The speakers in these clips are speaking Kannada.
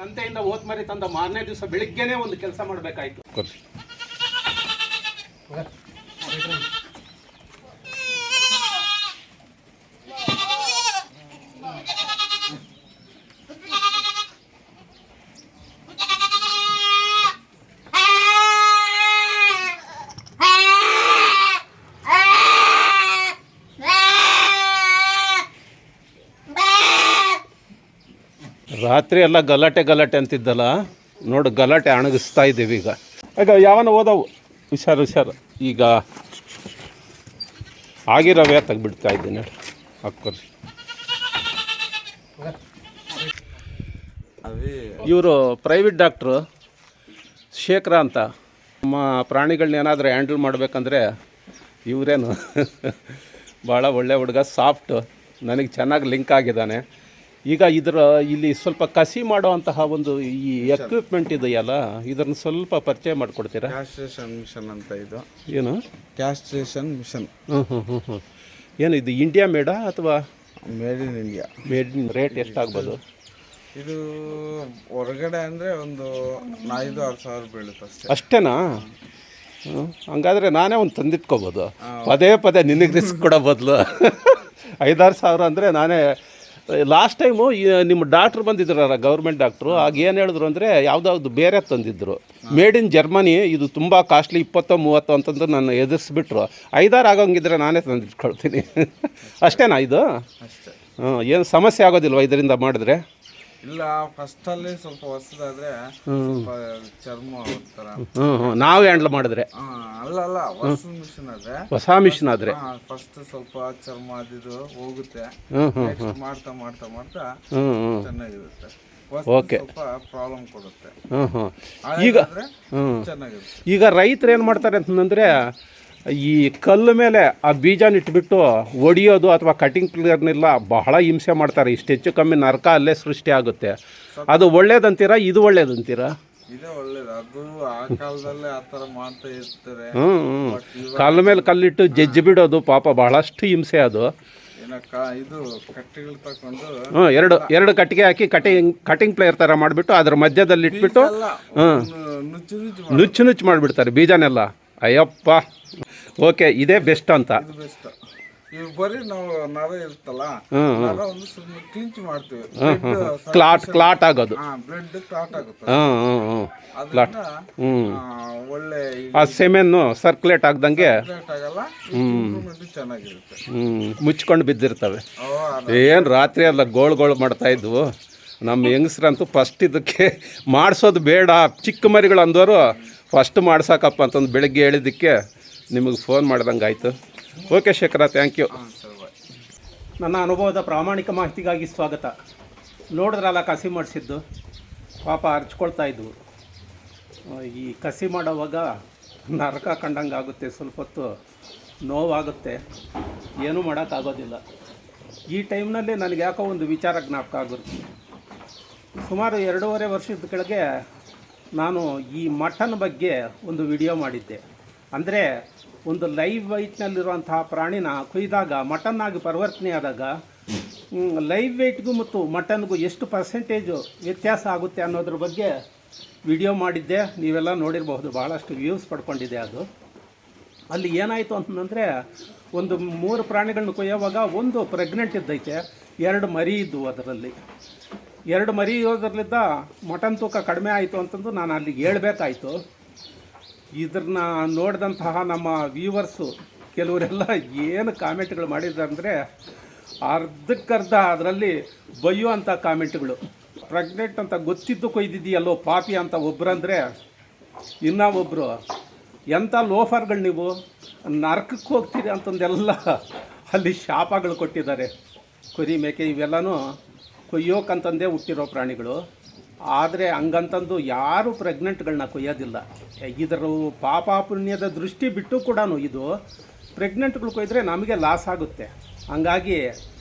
ಸಂತೆಯಿಂದ ಹೋತ್ ಮರಿ ತಂದ ಮಾರನೇ ದಿವಸ ಬೆಳಿಗ್ಗೆನೇ ಒಂದು ಕೆಲಸ ಮಾಡಬೇಕಾಯ್ತು. ರಾತ್ರಿ ಎಲ್ಲ ಗಲಾಟೆ ಅಂತಿದ್ದಲ್ಲ, ನೋಡು ಗಲಾಟೆ ಅಣಗಿಸ್ತಾ ಇದ್ದೀವಿ ಈಗ ಯಾವನ ಓದವು. ಹುಷಾರು ಈಗ ಆಗಿರೋವೇ ತೆಗ್ಬಿಡ್ತಾ ಇದ್ದೀನಿ ಹಾಕ್ಕೊರಿ. ಇವರು ಪ್ರೈವೇಟ್ ಡಾಕ್ಟ್ರು ಶೇಖರ ಅಂತ. ನಮ್ಮ ಪ್ರಾಣಿಗಳನ್ನ ಏನಾದರೂ ಹ್ಯಾಂಡಲ್ ಮಾಡಬೇಕಂದ್ರೆ ಇವರೇನು ಭಾಳ ಒಳ್ಳೆ ಹುಡುಗ, ಸಾಫ್ಟು, ನನಗೆ ಚೆನ್ನಾಗಿ ಲಿಂಕ್ ಆಗಿದ್ದಾನೆ. ಈಗ ಇಲ್ಲಿ ಸ್ವಲ್ಪ ಕಸಿ ಮಾಡುವಂತಹ ಒಂದು ಈ ಎಕ್ವಿಪ್ಮೆಂಟ್ ಇದೆಯಲ್ಲ, ಇದನ್ನು ಸ್ವಲ್ಪ ಪರಿಚಯ ಮಾಡಿಕೊಡ್ತೀರಾ? ಕ್ಯಾಸ್ಟ್ರೇಷನ್ ಮಿಷನ್ ಅಂತ ಇದು. ಏನು ಕ್ಯಾಸ್ಟ್ರೇಷನ್ ಮಿಷನ್? ಏನು ಇದು ಇಂಡಿಯಾ ಮೇಡಾ ಅಥವಾ ಮೇಡ್ ಇನ್ ಇಂಡಿಯಾ? ರೇಟ್ ಎಷ್ಟಾಗ್ಬೋದು ಇದು? ಹೊರಗಡೆ ಅಂದರೆ ಒಂದು 5-6 ಸಾವಿರ ಬೀಳುತ್ತೆ ಅಷ್ಟೇ. ಅಷ್ಟೇನಾ? ಹಂಗಾದರೆ ನಾನೇ ಒಂದು ತಂದಿಟ್ಕೋಬೋದು. ಪದೇ ನಿನಗೆ ರಿಸ್ಕ್ ಕೊಡೋ ಬದಲು 5-6 ಸಾವಿರ ಅಂದರೆ ನಾನೇ. ಲಾಸ್ಟ್ ಟೈಮು ನಿಮ್ಮ ಡಾಕ್ಟ್ರು ಬಂದಿದ್ರಲ್ಲ, ಗೌರ್ಮೆಂಟ್ ಡಾಕ್ಟ್ರು, ಆಗ ಏನು ಹೇಳಿದ್ರು ಅಂದರೆ ಯಾವುದಾದ್ರು ಬೇರೆ ತಂದಿದ್ದರು, ಮೇಡ್ ಇನ್ ಜರ್ಮನಿ, ಇದು ತುಂಬ ಕಾಸ್ಟ್ಲಿ, 20-30 ಅಂತಂದು ನಾನು ಎದುರಿಸ್ಬಿಟ್ರು. 5-6 ಆಗೋಂಗಿದ್ರೆ ನಾನೇ ತಂದಿಟ್ಕೊಳ್ತೀನಿ. ಅಷ್ಟೇನಾ ಇದು? ಅಷ್ಟೇ. ಏನು ಸಮಸ್ಯೆ ಆಗೋದಿಲ್ವ ಇದರಿಂದ ಮಾಡಿದ್ರೆ? ಇಲ್ಲ, ಫಸ್ಟಲ್ಲಿ ಸ್ವಲ್ಪ ಹೊಸದಾದ್ರೆ ಚರ್ಮ ಥರ ನಾವು ಹ್ಯಾಂಡಲ್ ಮಾಡಿದ್ರೆ. ಅಲ್ಲ ಹೊಸ ಮಿಷನ್ ಆದ್ರೆ ಫಸ್ಟ್ ಸ್ವಲ್ಪ ಚರ್ಮ ಅದಿದು ಹೋಗುತ್ತೆ. ಮಾಡ್ತಾ ಚೆನ್ನಾಗಿರುತ್ತೆ. ಓಕೆ, ಸ್ವಲ್ಪ ಪ್ರಾಬ್ಲಮ್ ಕೊಡುತ್ತೆ. ಈಗ ಈಗ ರೈತರು ಏನು ಮಾಡ್ತಾರೆ ಅಂತಂದರೆ, ಈ ಕಲ್ಲು ಮೇಲೆ ಆ ಬೀಜನ ಇಟ್ಬಿಟ್ಟು ಒಡೆಯೋದು ಅಥವಾ ಕಟಿಂಗ್ ಪ್ಲೇಯರ್ನೆಲ್ಲ ಬಹಳ ಹಿಂಸೆ ಮಾಡ್ತಾರೆ. ಇಷ್ಟು ಹೆಚ್ಚು ಕಮ್ಮಿ ನರಕ ಅಲ್ಲೇ ಸೃಷ್ಟಿ ಆಗುತ್ತೆ. ಅದು ಒಳ್ಳೇದಂತೀರಾ, ಇದು ಒಳ್ಳೇದಂತೀರಾ? ಇದೇ ಒಳ್ಳೇದು. ಅದು ಆ ಕಾಲದಲ್ಲೇ ಆ ಥರ ಮಾಡ್ತಾ ಇರ್ತಾರೆ. ಕಾಲ ಮೇಲೆ ಕಲ್ಲಿಟ್ಟು ಜಜ್ಜಿ ಬಿಡೋದು, ಪಾಪ ಬಹಳಷ್ಟು ಹಿಂಸೆ ಅದು. ಇದು ಕಟ್ಟಿಗಳು ತಗೊಂಡು ಎರಡು ಕಟ್ಟಿಗೆ ಹಾಕಿ ಕಟಿಂಗ್ ಪ್ಲೇಯರ್ ಥರ ಮಾಡಿಬಿಟ್ಟು ಅದ್ರ ಮಧ್ಯದಲ್ಲಿ ಇಟ್ಬಿಟ್ಟು ನುಚ್ಚು ಮಾಡಿಬಿಡ್ತಾರೆ ಬೀಜನೆಲ್ಲ. ಅಯ್ಯಪ್ಪ, ಓಕೆ, ಇದೇ ಬೆಸ್ಟ್ ಅಂತ. ಬರೀ ನಾವು ನರ ಇರುತ್ತಲ್ಲ, ನರ ಒಂದು ಸ್ವಲ್ಪ ಕ್ಲಿಂಚ್ ಮಾಡ್ತೀವಿ, ಕ್ಲಾಟ್ ಆಗೋದು, ಬ್ಲಡ್ ಕ್ಲಾಟ್ ಆಗುತ್ತೆ. ಒಳ್ಳೆ ಆ ಸೆಮೆನ್ನು ಸರ್ಕ್ಯುಲೇಟ್ ಆಗ್ದಂಗೆ ಆಗಲ್ಲ, ಚೆನ್ನಾಗಿರುತ್ತೆ. ಮುಚ್ಕೊಂಡು ಬಿದ್ದಿರ್ತವೆ. ಏನು ರಾತ್ರಿ ಎಲ್ಲ ಗೋಳು ಮಾಡ್ತಾ ಇದ್ವು ನಮ್ಮ ಹೆಂಗಸ್ರಂತೂ. ಫಸ್ಟ್ ಇದಕ್ಕೆ ಮಾಡಿಸೋದು ಬೇಡ, ಚಿಕ್ಕ ಮರಿಗಳು ಅಂದವರು ಫಸ್ಟ್ ಮಾಡ್ಸಕ್ಕಪ್ಪ ಅಂತಂದು ಬೆಳಗ್ಗೆ ಹೇಳಿದ್ದಕ್ಕೆ ನಿಮಗೆ ಫೋನ್ ಮಾಡ್ದಂಗೆ ಆಯಿತು. Okay Shekhara, thank you. ನನ್ನ ಅನುಭವದ ಪ್ರಾಮಾಣಿಕ ಮಾಹಿತಿಗಾಗಿ ಸ್ವಾಗತ. ನೋಡಿದ್ರಲ್ಲ ಕಸಿ ಮಾಡಿಸಿದ್ದು, ಪಾಪ ಅರ್ಚ್ಕೊಳ್ತಾ ಇದ್ವು. ಈ ಕಸಿ ಮಾಡೋವಾಗ ನರಕ ಕಂಡಂಗೆ ಆಗುತ್ತೆ, ಸ್ವಲ್ಪ ಹೊತ್ತು ನೋವಾಗುತ್ತೆ, ಏನೂ ಮಾಡೋಕ್ಕಾಗೋದಿಲ್ಲ. ಈ ಟೈಮ್ನಲ್ಲಿ ನನಗೆ ಯಾಕೋ ಒಂದು ವಿಚಾರ ಜ್ಞಾಪಕ ಆಗುತ್ತೆ. ಸುಮಾರು 2.5 ವರ್ಷದ ಕೆಳಗೆ ನಾನು ಈ ಮಟನ್ ಬಗ್ಗೆ ಒಂದು ವಿಡಿಯೋ ಮಾಡಿದ್ದೆ. ಅಂದರೆ ಒಂದು ಲೈವ್ ವೆಯ್ಟ್ನಲ್ಲಿರುವಂತಹ ಪ್ರಾಣಿನ ಕೊಯ್ದಾಗ ಮಟನ್ನಾಗಿ ಪರಿವರ್ತನೆ ಆದಾಗ ಲೈವ್ ವೆಯ್ಟ್ಗೂ ಮತ್ತು ಮಟನ್ಗೂ ಎಷ್ಟು ಪರ್ಸೆಂಟೇಜು ವ್ಯತ್ಯಾಸ ಆಗುತ್ತೆ ಅನ್ನೋದ್ರ ಬಗ್ಗೆ ವಿಡಿಯೋ ಮಾಡಿದ್ದೆ. ನೀವೆಲ್ಲ ನೋಡಿರಬಹುದು, ಭಾಳಷ್ಟು ವ್ಯೂಸ್ ಪಡ್ಕೊಂಡಿದೆ ಅದು. ಅಲ್ಲಿ ಏನಾಯಿತು ಅಂತಂದರೆ, ಒಂದು 3 ಪ್ರಾಣಿಗಳನ್ನ ಕೊಯ್ಯೋವಾಗ ಒಂದು ಪ್ರೆಗ್ನೆಂಟ್ ಇದ್ದೈತೆ, 2 ಮರಿ ಇದ್ದವು. ಅದರಲ್ಲಿ 2 ಮರಿ ಇರೋದ್ರಲ್ಲಿದ್ದ ಮಟನ್ ತೂಕ ಕಡಿಮೆ ಆಯಿತು ಅಂತಂದು ನಾನು ಅಲ್ಲಿಗೆ ಹೇಳ್ಬೇಕಾಯ್ತು. ಇದನ್ನ ನೋಡಿದಂತಹ ನಮ್ಮ ವ್ಯೂವರ್ಸು ಕೆಲವರೆಲ್ಲ ಏನು ಕಾಮೆಂಟ್ಗಳು ಮಾಡಿದ್ದಾರೆ ಅಂದರೆ, ಅರ್ಧಕ್ಕರ್ಧ ಅದರಲ್ಲಿ ಬೈಯುವಂಥ ಕಾಮೆಂಟ್ಗಳು. ಪ್ರೆಗ್ನೆಂಟ್ ಅಂತ ಗೊತ್ತಿದ್ದು ಕೊಯ್ದಿದ್ದೀಯಲ್ಲೋ ಪಾಪಿ ಅಂತ ಒಬ್ಬರಂದರೆ, ಇನ್ನೂ ಒಬ್ಬರು ಎಂಥ ಲೋಫರ್ಗಳು ನೀವು, ನರಕಕ್ಕೆ ಹೋಗ್ತೀರಿ ಅಂತಂದೆಲ್ಲ ಅಲ್ಲಿ ಶಾಪಗಳು ಕೊಟ್ಟಿದ್ದಾರೆ. ಕುರಿ ಮೇಕೆ ಇವೆಲ್ಲನೂ ಕೊಯ್ಯೋಕ್ಕಂತಂದೇ ಹುಟ್ಟಿರೋ ಪ್ರಾಣಿಗಳು. ಆದರೆ ಹಂಗಂತಂದು ಯಾರೂ ಪ್ರೆಗ್ನೆಂಟ್ಗಳನ್ನ ಕೊಯ್ಯೋದಿಲ್ಲ. ಇದರ ಪಾಪ ಪುಣ್ಯದ ದೃಷ್ಟಿ ಬಿಟ್ಟು ಕೂಡ ಇದು ಪ್ರೆಗ್ನೆಂಟ್ಗಳು ಕೊಯ್ದರೆ ನಮಗೆ ಲಾಸ್ ಆಗುತ್ತೆ. ಹಂಗಾಗಿ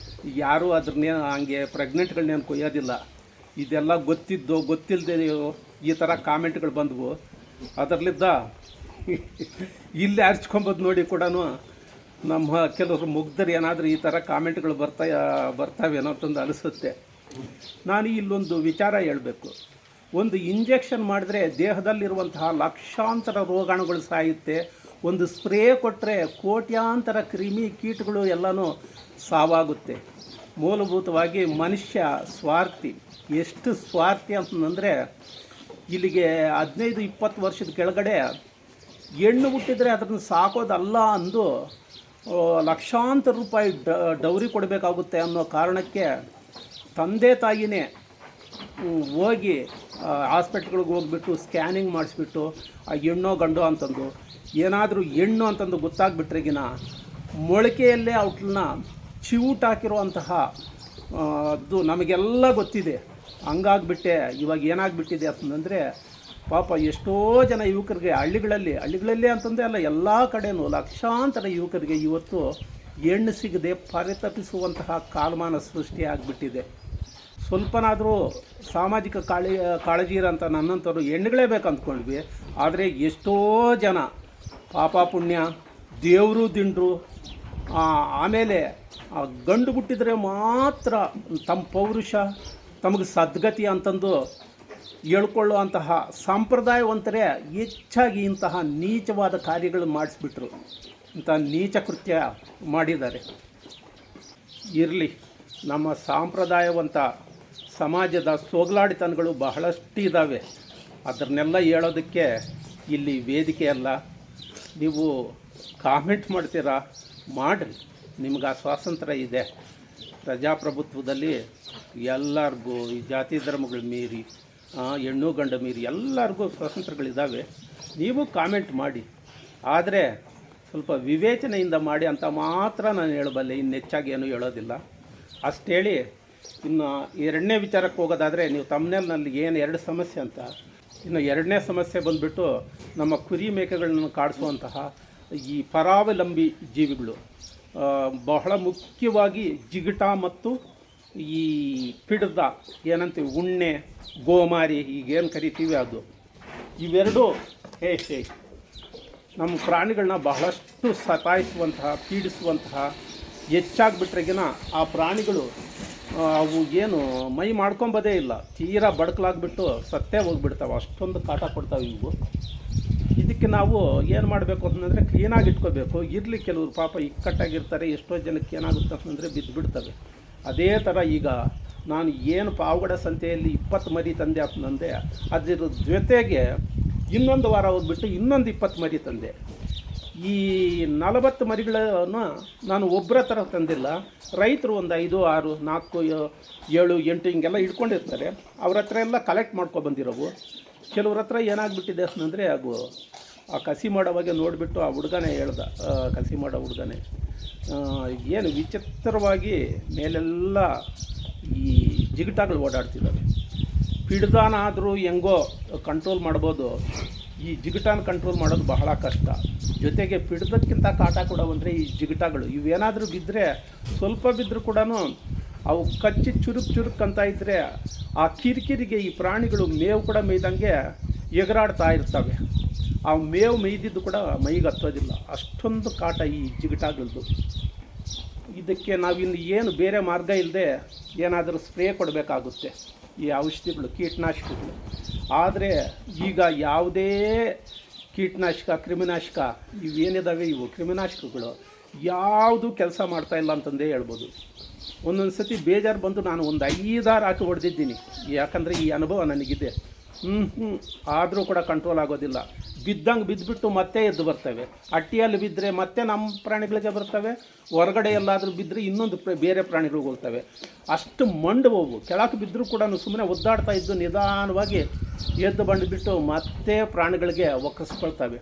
ಯಾರೂ ಅದ್ರನ್ನೇ ಹಂಗೆ ಪ್ರೆಗ್ನೆಂಟ್ಗಳನ್ನೇನು ಕೊಯ್ಯೋದಿಲ್ಲ. ಇದೆಲ್ಲ ಗೊತ್ತಿದ್ದೋ ಗೊತ್ತಿಲ್ಲದೆಯೋ ಈ ಥರ ಕಾಮೆಂಟ್ಗಳು ಬಂದವು. ಅದರಲ್ಲಿದ್ದ ಇಲ್ಲಿ ಅರ್ಚ್ಕೊಂಬೋದು ನೋಡಿ ಕೂಡ ನಮ್ಮ ಕೆಲವರು ಮುಗ್ಧರು ಏನಾದರೂ ಈ ಥರ ಕಾಮೆಂಟ್ಗಳು ಬರ್ತಾವೇನೋ ಅಂತಂದು ಅನಿಸುತ್ತೆ. ನಾನು ಇಲ್ಲೊಂದು ವಿಚಾರ ಹೇಳಬೇಕು. ಒಂದು ಇಂಜೆಕ್ಷನ್ ಮಾಡಿದ್ರೆ ದೇಹದಲ್ಲಿರುವಂತಹ ಲಕ್ಷಾಂತರ ರೋಗಾಣುಗಳು ಸಾಯುತ್ತೆ. ಒಂದು ಸ್ಪ್ರೇ ಕೊಟ್ಟರೆ ಕೋಟ್ಯಾಂತರ ಕ್ರಿಮಿ ಕೀಟಗಳು ಎಲ್ಲನೂ ಸಾವಾಗುತ್ತೆ. ಮೂಲಭೂತವಾಗಿ ಮನುಷ್ಯ ಸ್ವಾರ್ಥಿ. ಎಷ್ಟು ಸ್ವಾರ್ಥಿ ಅಂತಂದರೆ ಇಲ್ಲಿಗೆ 15-20 ವರ್ಷದ ಕೆಳಗಡೆ ಹೆಣ್ಣು ಹುಟ್ಟಿದರೆ ಅದನ್ನು ಸಾಕೋದಲ್ಲ ಅಂದು ಲಕ್ಷಾಂತರ ರೂಪಾಯಿ ಡೌರಿ ಕೊಡಬೇಕಾಗುತ್ತೆ ಅನ್ನೋ ಕಾರಣಕ್ಕೆ ತಂದೆ ತಾಯಿನೇ ಹೋಗಿ ಹಾಸ್ಪಿಟ್ಲ್ಗಳಿಗೆ ಹೋಗ್ಬಿಟ್ಟು ಸ್ಕ್ಯಾನಿಂಗ್ ಮಾಡಿಸ್ಬಿಟ್ಟು ಆ ಹೆಣ್ಣೋ ಗಂಡೋ ಅಂತಂದು ಏನಾದರೂ ಹೆಣ್ಣು ಅಂತಂದು ಗೊತ್ತಾಗ್ಬಿಟ್ರೆಗಿನ ಮೊಳಕೆಯಲ್ಲೇ ಔಟ್ಲನ್ನ ಚಿವುಟಾಕಿರುವಂತಹ ಅದು ನಮಗೆಲ್ಲ ಗೊತ್ತಿದೆ. ಹಂಗಾಗ್ಬಿಟ್ಟೆ ಇವಾಗ ಏನಾಗ್ಬಿಟ್ಟಿದೆ ಅಂತಂದರೆ ಪಾಪ ಎಷ್ಟೋ ಜನ ಯುವಕರಿಗೆ ಹಳ್ಳಿಗಳಲ್ಲಿ ಅಂತಂದರೆ ಅಲ್ಲ, ಎಲ್ಲ ಕಡೆಯೂ ಲಕ್ಷಾಂತರ ಯುವಕರಿಗೆ ಇವತ್ತು ಹೆಣ್ಣು ಸಿಗದೆ ಪರಿತಪಿಸುವಂತಹ ಕಾಲಮಾನ ಸೃಷ್ಟಿಯಾಗಿಬಿಟ್ಟಿದೆ. ಸ್ವಲ್ಪನಾದರೂ ಸಾಮಾಜಿಕ ಕಾಳಜಿ ಇರೋಂಥ ನನ್ನಂಥವ್ರು ಹೆಣ್ಣುಗಳೇ ಬೇಕು ಅಂದ್ಕೊಂಡ್ವಿ. ಆದರೆ ಎಷ್ಟೋ ಜನ ಪಾಪ ಪುಣ್ಯ ದೇವರು ದಿಂಡ್ರು ಆಮೇಲೆ ಗಂಡು ಹುಟ್ಟಿದರೆ ಮಾತ್ರ ತಮ್ಮ ಪೌರುಷ ತಮಗೆ ಸದ್ಗತಿ ಅಂತಂದು ಹೇಳ್ಕೊಳ್ಳುವಂತಹ ಸಂಪ್ರದಾಯವಂತರೇ ಹೆಚ್ಚಾಗಿ ಇಂತಹ ನೀಚವಾದ ಕಾರ್ಯಗಳು ಮಾಡಿಸ್ಬಿಟ್ರು. ಇಂಥ ನೀಚ ಕೃತ್ಯ ಮಾಡಿದ್ದಾರೆ. ಇರಲಿ, ನಮ್ಮ ಸಾಂಪ್ರದಾಯವಂತ ಸಮಾಜದ ಸೋಗಲಾಡಿತನಗಳು ಬಹಳಷ್ಟು ಇದ್ದಾವೆ. ಅದನ್ನೆಲ್ಲ ಹೇಳೋದಕ್ಕೆ ಇಲ್ಲಿ ವೇದಿಕೆ ಅಲ್ಲ. ನೀವು ಕಾಮೆಂಟ್ ಮಾಡ್ತೀರಾ, ಮಾಡಿರಿ, ನಿಮ್ಗೆ ಆ ಸ್ವಾತಂತ್ರ್ಯ ಇದೆ. ಪ್ರಜಾಪ್ರಭುತ್ವದಲ್ಲಿ ಎಲ್ಲರಿಗೂ ಈ ಜಾತಿ ಧರ್ಮಗಳು ಮೀರಿ ಹೆಣ್ಣು ಗಂಡು ಮೀರಿ ಎಲ್ಲರಿಗೂ ಸ್ವಾತಂತ್ರ್ಯಗಳಿದ್ದಾವೆ. ನೀವು ಕಾಮೆಂಟ್ ಮಾಡಿ, ಆದರೆ ಸ್ವಲ್ಪ ವಿವೇಚನೆಯಿಂದ ಮಾಡಿ ಅಂತ ಮಾತ್ರ ನಾನು ಹೇಳಬಲ್ಲೆ. ಇನ್ನು ಹೆಚ್ಚಾಗಿ ಏನೂ ಹೇಳೋದಿಲ್ಲ. ಅಷ್ಟು ಹೇಳಿ ಇನ್ನು ಎರಡನೇ ವಿಚಾರಕ್ಕೆ ಹೋಗೋದಾದರೆ, ನೀವು ತಮ್ಮನೇಲಿನಲ್ಲಿ ಏನು 2 ಸಮಸ್ಯೆ ಅಂತ, ಇನ್ನು ಎರಡನೇ ಸಮಸ್ಯೆ ಬಂದುಬಿಟ್ಟು ನಮ್ಮ ಕುರಿ ಮೇಕೆಗಳನ್ನು ಕಾಡಿಸುವಂತಹ ಈ ಪರಾವಲಂಬಿ ಜೀವಿಗಳು, ಬಹಳ ಮುಖ್ಯವಾಗಿ ಜಿಗಟ ಮತ್ತು ಈ ಪಿಡ್ದ ಏನಂತೀವಿ ಉಣ್ಣೆ, ಗೋಮಾರಿ ಈಗೇನು ಕರಿತೀವಿ ಅದು, ಇವೆರಡು ನಮ್ಮ ಪ್ರಾಣಿಗಳನ್ನ ಬಹಳಷ್ಟು ಸತಾಯಿಸುವಂತಹ ಪೀಡಿಸುವಂತಹ ಹೆಚ್ಚಾಗಿಬಿಟ್ರೆಗಿನ ಆ ಪ್ರಾಣಿಗಳು ಅವು ಏನು ಮೈ ಮಾಡ್ಕೊಂಬೋದೇ ಇಲ್ಲ, ತೀರಾ ಬಡ್ಕಲಾಗ್ಬಿಟ್ಟು ಸತ್ತೇ ಹೋಗ್ಬಿಡ್ತಾವೆ. ಅಷ್ಟೊಂದು ಕಾಟ ಕೊಡ್ತಾವೆ ಇವು. ಇದಕ್ಕೆ ನಾವು ಏನು ಮಾಡಬೇಕು ಅಂತಂದರೆ ಕ್ಲೀನಾಗಿ ಇಟ್ಕೋಬೇಕು. ಇರಲಿ, ಕೆಲವರು ಪಾಪ ಇಕ್ಕಟ್ಟಾಗಿರ್ತಾರೆ, ಎಷ್ಟೋ ಜನಕ್ಕೆ ಏನಾಗುತ್ತೆ ಅಂತಂದರೆ ಬಿದ್ದುಬಿಡ್ತವೆ. ಅದೇ ಥರ ಈಗ ನಾನು ಏನು ಪಾವಗಡ ಸಂತೆಯಲ್ಲಿ 20 ಮರಿ ತಂದೆ ಅಂತಂದೆ, ಅದರ ಜೊತೆಗೆ ಇನ್ನೊಂದು ವಾರ ಹೋಗ್ಬಿಟ್ಟು ಇನ್ನೊಂದು 20 ಮರಿ ತಂದೆ. ಈ 40 ಮರಿಗಳನ್ನು ನಾನು ಒಬ್ಬರ ಥರ ತಂದಿಲ್ಲ. ರೈತರು ಒಂದು 5, 6, 4, 7, 8 ಹಿಂಗೆಲ್ಲ ಇಟ್ಕೊಂಡಿರ್ತಾರೆ. ಅವ್ರ ಹತ್ರ ಎಲ್ಲ ಕಲೆಕ್ಟ್ ಮಾಡ್ಕೊಬಂದಿರೋವು. ಕೆಲವ್ರ ಹತ್ರ ಏನಾಗ್ಬಿಟ್ಟಿದೆ ಅಂತಂದರೆ ಅದು ಆ ಕಸಿ ಮಾಡೋವಾಗ ನೋಡಿಬಿಟ್ಟು ಆ ಹುಡುಗನೇ ಹೇಳ್ದ, ಕಸಿ ಮಾಡೋ ಹುಡುಗನೇ ಏನು ವಿಚಿತ್ರವಾಗಿ ಮೇಲೆಲ್ಲ ಈ ಜಿಗಟಗಳು ಓಡಾಡ್ತಿದ್ದಾವೆ. ಪಿಡ್ದಾನ ಆದರೂ ಹೆಂಗೋ ಕಂಟ್ರೋಲ್ ಮಾಡ್ಬೋದು, ಈ ಜಿಗಟಾನ ಕಂಟ್ರೋಲ್ ಮಾಡೋದು ಬಹಳ ಕಷ್ಟ. ಜೊತೆಗೆ ಪಿಡ್ದಕ್ಕಿಂತ ಕಾಟ ಕೊಡೋವಂದರೆ ಈ ಜಿಗಟಗಳು. ಇವೇನಾದರೂ ಬಿದ್ದರೆ, ಸ್ವಲ್ಪ ಬಿದ್ದರೂ ಕೂಡ ಅವು ಕಚ್ಚಿ ಚುರುಕ್ ಅಂತ ಇದ್ದರೆ ಆ ಕಿರಿಕಿರಿಗೆ ಈ ಪ್ರಾಣಿಗಳು ಮೇವು ಕೂಡ ಮೇಯ್ದಂಗೆ ಎಗರಾಡ್ತಾ ಇರ್ತವೆ. ಆ ಮೇವು ಮೇಯ್ದಿದ್ದು ಕೂಡ ಮೈಗೆ ಹತ್ತೋದಿಲ್ಲ. ಅಷ್ಟೊಂದು ಕಾಟ ಈ ಜಿಗಟಾಗಳದ್ದು. ಇದಕ್ಕೆ ನಾವಿನ್ನು ಏನು ಬೇರೆ ಮಾರ್ಗ ಇಲ್ಲದೆ ಏನಾದರೂ ಸ್ಪ್ರೇ ಕೊಡಬೇಕಾಗುತ್ತೆ, ಈ ಔಷಧಿಗಳು, ಕೀಟನಾಶಕಗಳು. ಆದರೆ ಈಗ ಯಾವುದೇ ಕೀಟನಾಶಕ, ಕ್ರಿಮಿನಾಶಕ ಇವೇನಿದ್ದಾವೆ ಇವು ಕ್ರಿಮಿನಾಶಕಗಳು ಯಾವುದು ಕೆಲಸ ಮಾಡ್ತಾಯಿಲ್ಲ ಅಂತಂದೇ ಹೇಳ್ಬೋದು. ಒಂದೊಂದು ಸತಿ ಬೇಜಾರು ಬಂದು ನಾನು ಒಂದು 5-6 ಹಾಕಿ ಹೊಡೆದಿದ್ದೀನಿ. ಯಾಕಂದರೆ ಈ ಅನುಭವ ನನಗಿದೆ. ಆದರೂ ಕೂಡ ಕಂಟ್ರೋಲ್ ಆಗೋದಿಲ್ಲ. ಬಿದ್ದಂಗೆ ಬಿದ್ದುಬಿಟ್ಟು ಮತ್ತೆ ಎದ್ದು ಬರ್ತವೆ. ಅಟ್ಟಿಯಲ್ಲಿ ಬಿದ್ದರೆ ಮತ್ತೆ ನಮ್ಮ ಪ್ರಾಣಿಗಳಿಗೆ ಬರ್ತವೆ, ಹೊರಗಡೆ ಎಲ್ಲಾದರೂ ಬಿದ್ದರೆ ಇನ್ನೊಂದು ಬೇರೆ ಪ್ರಾಣಿಗಳಿಗೆ ಹೋಗ್ತವೆ. ಅಷ್ಟು ಮಂಡವು ಕೆಳಕ್ಕೆ ಬಿದ್ದರೂ ಕೂಡ ಸುಮ್ಮನೆ ಒದ್ದಾಡ್ತಾ ಇದ್ದು ನಿಧಾನವಾಗಿ ಎದ್ದು ಬಂದುಬಿಟ್ಟು ಮತ್ತೆ ಪ್ರಾಣಿಗಳಿಗೆ ಒಕ್ಕರಿಸ್ಕೊಳ್ತವೆ.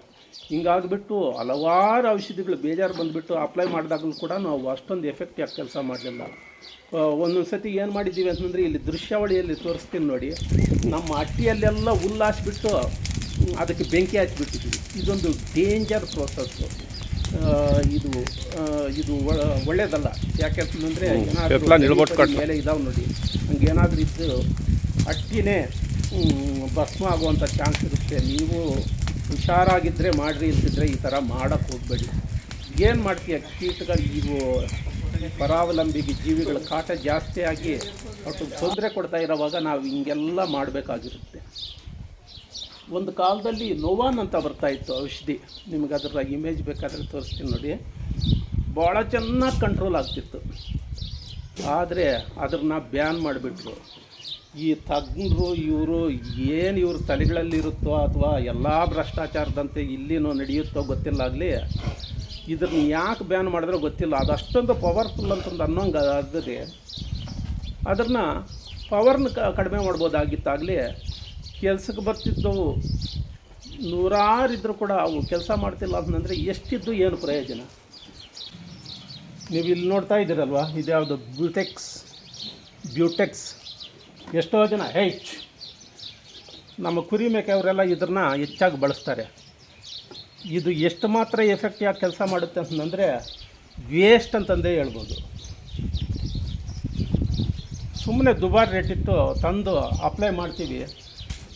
ಹಿಂಗಾಗಿಬಿಟ್ಟು ಹಲವಾರು ಔಷಧಿಗಳು ಬೇಜಾರು ಬಂದುಬಿಟ್ಟು ಅಪ್ಲೈ ಮಾಡಿದಾಗಲೂ ಕೂಡ ನಾವು ಅಷ್ಟೊಂದು ಎಫೆಕ್ಟಿವ್ ಕೆಲಸ ಮಾಡಲಿಲ್ಲ. ಒಂದೊಂದು ಸತಿ ಏನು ಮಾಡಿದ್ದೀವಿ ಅಂತಂದರೆ, ಇಲ್ಲಿ ದೃಶ್ಯಾವಳಿಯಲ್ಲಿ ತೋರಿಸ್ತೀನಿ ನೋಡಿ, ನಮ್ಮ ಅಟ್ಟಿಯಲ್ಲೆಲ್ಲ ಹುಲ್ಲಾಸಿಬಿಟ್ಟು ಅದಕ್ಕೆ ಬೆಂಕಿ ಹಚ್ಚಿಬಿಟ್ಟಿದ್ವಿ. ಇದೊಂದು ಡೇಂಜರ್ ಪ್ರೋಸೆಸ್ಸು. ಇದು ಒಳ್ಳೆಯದಲ್ಲ. ಯಾಕೆಂತಂದರೆ ಏನಾದರೂ ಮೇಲೆ ಇದಾವೆ ನೋಡಿ, ಹಂಗೇನಾದರೂ ಇದ್ದು ಅಟ್ಟಿನೇ ಭಸ್ಮ ಆಗುವಂಥ ಚಾನ್ಸ್ ಇರುತ್ತೆ. ನೀವು ಹುಷಾರಾಗಿದ್ದರೆ ಮಾಡಿರಿ, ಇಲ್ದಿದ್ರೆ ಈ ಥರ ಮಾಡೋಕ್ಕೆ ಹೋಗಬೇಡಿ. ಏನು ಮಾಡ್ತೀಯ, ಕೀಟಗಳು ಇವು ಪರಾವಲಂಬಿ ಜೀವಿಗಳ ಕಾಟ ಜಾಸ್ತಿ ಆಗಿ ಅವ್ರಿಗೆ ತೊಂದರೆ ಕೊಡ್ತಾ ಇರೋವಾಗ ನಾವು ಹಿಂಗೆಲ್ಲ ಮಾಡಬೇಕಾಗಿರುತ್ತೆ. ಒಂದು ಕಾಲದಲ್ಲಿ ನೋವಾನ್ ಅಂತ ಬರ್ತಾಯಿತ್ತು ಔಷಧಿ, ನಿಮಗೆ ಅದರ ಇಮೇಜ್ ಬೇಕಾದರೆ ತೋರಿಸ್ತೀನಿ ನೋಡಿ, ಭಾಳ ಚೆನ್ನಾಗಿ ಕಂಟ್ರೋಲ್ ಆಗ್ತಿತ್ತು. ಆದರೆ ಅದನ್ನು ಬ್ಯಾನ್ ಮಾಡಿಬಿಟ್ರು. ಈ ತಜ್ಞರು ಇವರು ಏನು ಇವ್ರ ತಲೆಗಳಲ್ಲಿರುತ್ತೋ ಅಥವಾ ಎಲ್ಲ ಭ್ರಷ್ಟಾಚಾರದಂತೆ ಇಲ್ಲಿನೂ ನಡೆಯುತ್ತೋ ಗೊತ್ತಿಲ್ಲಾಗಲಿ, ಇದನ್ನು ಯಾಕೆ ಬ್ಯಾನ್ ಮಾಡಿದ್ರೋ ಗೊತ್ತಿಲ್ಲ. ಅದು ಅಷ್ಟೊಂದು ಪವರ್ಫುಲ್ ಅಂತಂದು ಅನ್ನೋಂಗೆ ಆದರೆ ಅದನ್ನು ಪವರ್ನ ಕಡಿಮೆ ಮಾಡ್ಬೋದಾಗಿತ್ತಾಗಲಿ. ಕೆಲಸಕ್ಕೆ ಬರ್ತಿದ್ದವು ನೂರಾರು ಇದ್ದರೂ ಕೂಡ ಅವು ಕೆಲಸ ಮಾಡ್ತಿಲ್ಲ ಅಂತಂದರೆ ಎಷ್ಟಿದ್ದು ಏನು ಪ್ರಯೋಜನ? ನೀವು ಇಲ್ಲಿ ನೋಡ್ತಾ ಇದ್ದೀರಲ್ವ, ಇದ್ಯಾವುದು ಬ್ಯೂಟೆಕ್ಸ್. ಎಷ್ಟೋ ಜನ ನಮ್ಮ ಕುರಿ ಮೇಕೆ ಅವರೆಲ್ಲ ಇದನ್ನು ಹೆಚ್ಚಾಗಿ ಬಳಸ್ತಾರೆ. ಇದು ಎಷ್ಟು ಮಾತ್ರ ಎಫೆಕ್ಟಿವ್ ಆಗಿ ಕೆಲಸ ಮಾಡುತ್ತೆ ಅಂತಂದರೆ ವೇಸ್ಟ್ ಅಂತಂದೇ ಹೇಳ್ಬೋದು. ಸುಮ್ಮನೆ ದುಬಾರಿ ರೇಟ್ ಇಟ್ಟು ತಂದು ಅಪ್ಲೈ ಮಾಡ್ತೀವಿ,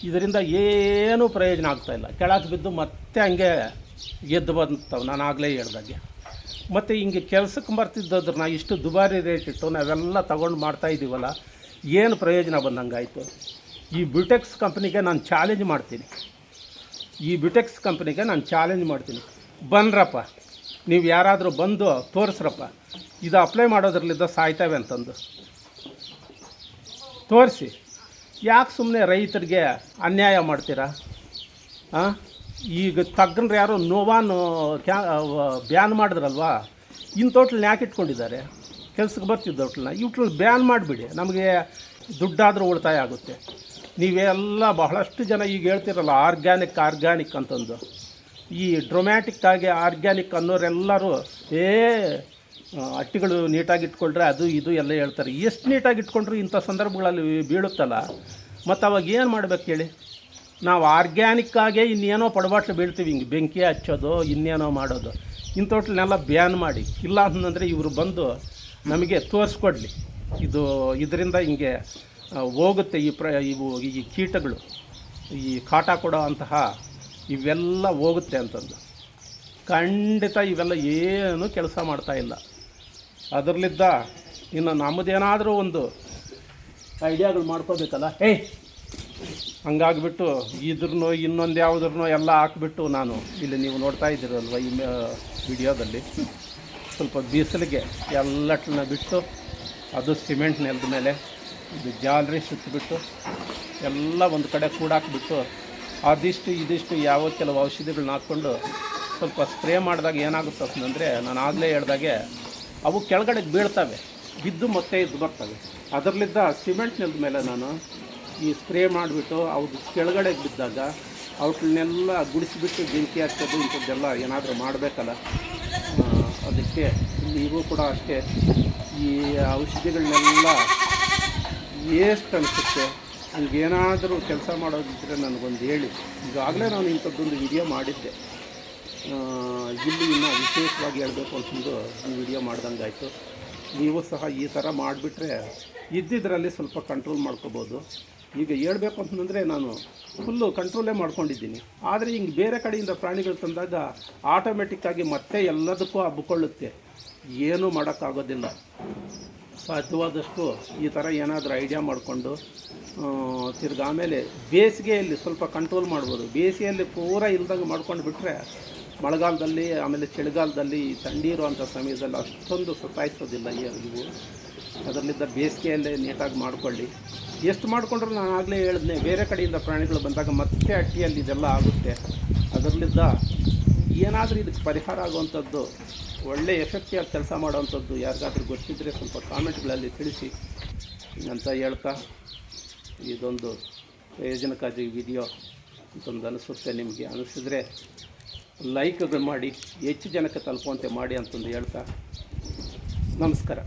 ಇದರಿಂದ ಏನೂ ಪ್ರಯೋಜನ ಆಗ್ತಾಯಿಲ್ಲ. ಕೆಳಗೆ ಬಿದ್ದು ಮತ್ತೆ ಹಂಗೆ ಎದ್ದು ಬಂತವೆ, ನಾನು ಆಗಲೇ ಹೇಳ್ದಾಗೆ. ಮತ್ತು ಹಿಂಗೆ ಕೆಲಸಕ್ಕೆ ಬರ್ತಿದ್ದೋದ್ರನ್ನ ಇಷ್ಟು ದುಬಾರಿ ರೇಟ್ ಇಟ್ಟು ನಾವೆಲ್ಲ ತಗೊಂಡು ಮಾಡ್ತಾಯಿದ್ದೀವಲ್ಲ, ಏನು ಪ್ರಯೋಜನ ಬಂದಂಗಾಯಿತು? ಈ ಬ್ಯೂಟೆಕ್ಸ್ ಕಂಪ್ನಿಗೆ ನಾನು ಚಾಲೆಂಜ್ ಮಾಡ್ತೀನಿ, ಬನ್ರಪ್ಪ, ನೀವು ಯಾರಾದರೂ ಬಂದು ತೋರಿಸ್ರಪ್ಪ, ಇದು ಅಪ್ಲೈ ಮಾಡೋದ್ರಲ್ಲಿದ್ದ ಸಾಯ್ತವೆ ಅಂತಂದು ತೋರಿಸಿ. ಯಾಕೆ ಸುಮ್ಮನೆ ರೈತರಿಗೆ ಅನ್ಯಾಯ ಮಾಡ್ತೀರಾ? ಈಗ ತಗ್ಗನ್ರು ಯಾರು ನೋವಾನು ಬ್ಯಾನ್ ಮಾಡಿದ್ರಲ್ವಾ, ಇಂಥೋಟ್ಲನ್ನ ಯಾಕೆ ಇಟ್ಕೊಂಡಿದ್ದಾರೆ? ಕೆಲ್ಸಕ್ಕೆ ಬರ್ತಿದ್ದೋಟ್ಲನ್ನ ಇವ್ಟ್ಲನ್ನ ಬ್ಯಾನ್ ಮಾಡಿಬಿಡಿ, ನಮಗೆ ದುಡ್ಡಾದರೂ ಉಳಿತಾಯ ಆಗುತ್ತೆ. ನೀವೆಲ್ಲ ಬಹಳಷ್ಟು ಜನ ಈಗ ಹೇಳ್ತಿರಲ್ಲ ಆರ್ಗ್ಯಾನಿಕ್ ಅಂತಂದು, ಈ ಡ್ರೊಮ್ಯಾಟಿಕ್ಕಾಗಿ ಆರ್ಗ್ಯಾನಿಕ್ ಅನ್ನೋರೆಲ್ಲರೂ ಅಟ್ಟಿಗಳು ನೀಟಾಗಿ ಇಟ್ಕೊಂಡ್ರೆ ಅದು ಇದು ಎಲ್ಲ ಹೇಳ್ತಾರೆ. ಎಷ್ಟು ನೀಟಾಗಿ ಇಟ್ಕೊಂಡ್ರು ಇಂಥ ಸಂದರ್ಭಗಳಲ್ಲಿ ಬೀಳುತ್ತಲ್ಲ, ಮತ್ತು ಅವಾಗ ಏನು ಮಾಡ್ಬೇಕು ಹೇಳಿ? ನಾವು ಆರ್ಗ್ಯಾನಿಕ್ಕಾಗೇ ಇನ್ನೇನೋ ಪಡಬಾಟ್ಲು ಬೀಳ್ತೀವಿ, ಹಿಂಗೆ ಬೆಂಕಿ ಹಚ್ಚೋದು ಇನ್ನೇನೋ ಮಾಡೋದು. ಇಂಥೋಟ್ಲನ್ನೆಲ್ಲ ಬ್ಯಾನ್ ಮಾಡಿ, ಇಲ್ಲ ಅಂತಂದರೆ ಇವರು ಬಂದು ನಮಗೆ ತೋರಿಸ್ಕೊಡ್ಲಿ, ಇದರಿಂದ ಹಿಂಗೆ ಹೋಗುತ್ತೆ ಈ ಕೀಟಗಳು, ಈ ಕಾಟ ಕೊಡೋ ಅಂತಹ ಇವೆಲ್ಲ ಹೋಗುತ್ತೆ ಅಂತಂದು. ಖಂಡಿತ ಇವೆಲ್ಲ ಏನೂ ಕೆಲಸ ಮಾಡ್ತಾಯಿಲ್ಲ. ಅದರಲ್ಲಿದ್ದ ಇನ್ನು ನಮ್ಮದೇನಾದರೂ ಒಂದು ಐಡಿಯಾಗಳು ಮಾಡ್ಕೋಬೇಕಲ್ಲ, ಹಂಗಾಗ್ಬಿಟ್ಟು ಇನ್ನೊಂದು ಯಾವುದ್ರೂ ಎಲ್ಲ ಹಾಕ್ಬಿಟ್ಟು ನಾನು ಇಲ್ಲಿ ನೀವು ನೋಡ್ತಾ ಇದ್ದೀರಲ್ವ ಈ ವಿಡಿಯೋದಲ್ಲಿ ಸ್ವಲ್ಪ ಬಿಸಿಲಿಗೆ ಎಲ್ಲಟ್ಲನ್ನ ಬಿಟ್ಟು, ಅದು ಸಿಮೆಂಟ್ ನೆಲದ ಮೇಲೆ ಇದು ಜಾಲರಿ ಸುತ್ತಿಬಿಟ್ಟು ಎಲ್ಲ ಒಂದು ಕಡೆ ಕೂಡಾಕ್ಬಿಟ್ಟು ಇದಿಷ್ಟು ಯಾವ ಕೆಲವು ಔಷಧಿಗಳನ್ನ ಹಾಕ್ಕೊಂಡು ಸ್ವಲ್ಪ ಸ್ಪ್ರೇ ಮಾಡಿದಾಗ ಏನಾಗುತ್ತೆ ಅಂತಂದರೆ, ನಾನು ಆಗಲೇ ಹೇಳ್ದಾಗೆ ಅವು ಕೆಳಗಡೆಗೆ ಬೀಳ್ತವೆ, ಬಿದ್ದು ಮತ್ತೆ ಇದು ಬರ್ತವೆ. ಅದರಲ್ಲಿದ್ದ ಸಿಮೆಂಟ್ ನೆಲದ ಮೇಲೆ ನಾನು ಈ ಸ್ಪ್ರೇ ಮಾಡಿಬಿಟ್ಟು ಅವು ಕೆಳಗಡೆಗೆ ಬಿದ್ದಾಗ ಅವಟ್ಲನ್ನೆಲ್ಲ ಗುಡಿಸಿಬಿಟ್ಟು ಬೆಂಕಿ ಹಚ್ಚೋದು ಇಂಥದ್ದೆಲ್ಲ ಏನಾದರೂ ಮಾಡಬೇಕಲ್ಲ. ಅದಕ್ಕೆ ನೀವು ಕೂಡ ಅಷ್ಟೇ ಈ ಔಷಧಿಗಳನ್ನೆಲ್ಲ ವೇಸ್ಟ್ ಅನಿಸುತ್ತೆ. ಹಂಗೇನಾದರೂ ಕೆಲಸ ಮಾಡೋದಿದ್ದರೆ ನನಗೊಂದು ಹೇಳಿ. ಈಗಾಗಲೇ ನಾನು ಇಂಥದ್ದೊಂದು ವಿಡಿಯೋ ಮಾಡಿದ್ದೆ, ಇಲ್ಲಿ ಇನ್ನೂ ವಿಶೇಷವಾಗಿ ಹೇಳಬೇಕು ಅಂತಂದು ಈ ವಿಡಿಯೋ ಮಾಡ್ದಂಗಾಯಿತು. ನೀವು ಸಹ ಈ ಥರ ಮಾಡಿಬಿಟ್ರೆ ಇದ್ದಿದ್ದರಲ್ಲಿ ಸ್ವಲ್ಪ ಕಂಟ್ರೋಲ್ ಮಾಡ್ಕೋಬೋದು. ಈಗ ಹೇಳ್ಬೇಕು ಅಂತಂದರೆ ನಾನು ಫುಲ್ಲು ಕಂಟ್ರೋಲೇ ಮಾಡ್ಕೊಂಡಿದ್ದೀನಿ. ಆದರೆ ಹಿಂಗೆ ಬೇರೆ ಕಡೆಯಿಂದ ಪ್ರಾಣಿಗಳು ತಂದಾಗ ಆಟೋಮೆಟಿಕ್ಕಾಗಿ ಮತ್ತೆ ಎಲ್ಲದಕ್ಕೂ ಹಬ್ಬಿಕೊಳ್ಳುತ್ತೆ, ಏನೂ ಮಾಡೋಕ್ಕಾಗೋದಿಲ್ಲ. ಸಾಧ್ಯವಾದಷ್ಟು ಈ ಥರ ಏನಾದರೂ ಐಡಿಯಾ ಮಾಡಿಕೊಂಡು ತಿರ್ಗಿ ಆಮೇಲೆ ಬೇಸಿಗೆಯಲ್ಲಿ ಸ್ವಲ್ಪ ಕಂಟ್ರೋಲ್ ಮಾಡ್ಬೋದು. ಬೇಸಿಗೆಯಲ್ಲಿ ಪೂರಾ ಇಲ್ದಂಗೆ ಮಾಡ್ಕೊಂಡು ಬಿಟ್ಟರೆ ಮಳೆಗಾಲದಲ್ಲಿ ಆಮೇಲೆ ಚಳಿಗಾಲದಲ್ಲಿ ಥಂಡಿ ಇರುವಂಥ ಸಮಯದಲ್ಲಿ ಅಷ್ಟೊಂದು ಸತಾಯಿಸೋದಿಲ್ಲ ಇವು. ಅದರಲ್ಲಿದ್ದ ಬೇಸಿಗೆಯಲ್ಲೇ ನೀಟಾಗಿ ಮಾಡಿಕೊಳ್ಳಿ. ಎಷ್ಟು ಮಾಡಿಕೊಂಡ್ರು ನಾನು ಆಗಲೇ ಹೇಳಿದ್ನೆ, ಬೇರೆ ಕಡೆಯಿಂದ ಪ್ರಾಣಿಗಳು ಬಂದಾಗ ಮತ್ತೆ ಅಟ್ಟಿಯಲ್ಲಿ ಇದೆಲ್ಲ ಆಗುತ್ತೆ. ಅದರಲ್ಲಿದ್ದ ಏನಾದರೂ ಇದಕ್ಕೆ ಪರಿಹಾರ ಆಗುವಂಥದ್ದು, ಒಳ್ಳೆ ಎಫೆಕ್ಟಿವ್ ಕೆಲಸ ಮಾಡೋವಂಥದ್ದು ಯಾರಿಗಾದ್ರೂ ಗೊತ್ತಿದ್ದರೆ ಸ್ವಲ್ಪ ಕಾಮೆಂಟ್ಗಳಲ್ಲಿ ತಿಳಿಸಿ ಅಂತ ಹೇಳ್ತಾ, ಇದೊಂದು ಪ್ರಯೋಜನಕಾರಿ ವಿಡಿಯೋ ಅಂತಂದು ಅನಿಸುತ್ತೆ. ನಿಮಗೆ ಅನಿಸಿದರೆ ಲೈಕ್ಗಳು ಮಾಡಿ, ಹೆಚ್ಚು ಜನಕ್ಕೆ ತಲುಪುವಂತೆ ಮಾಡಿ ಅಂತಂದು ಹೇಳ್ತಾ ನಮಸ್ಕಾರ.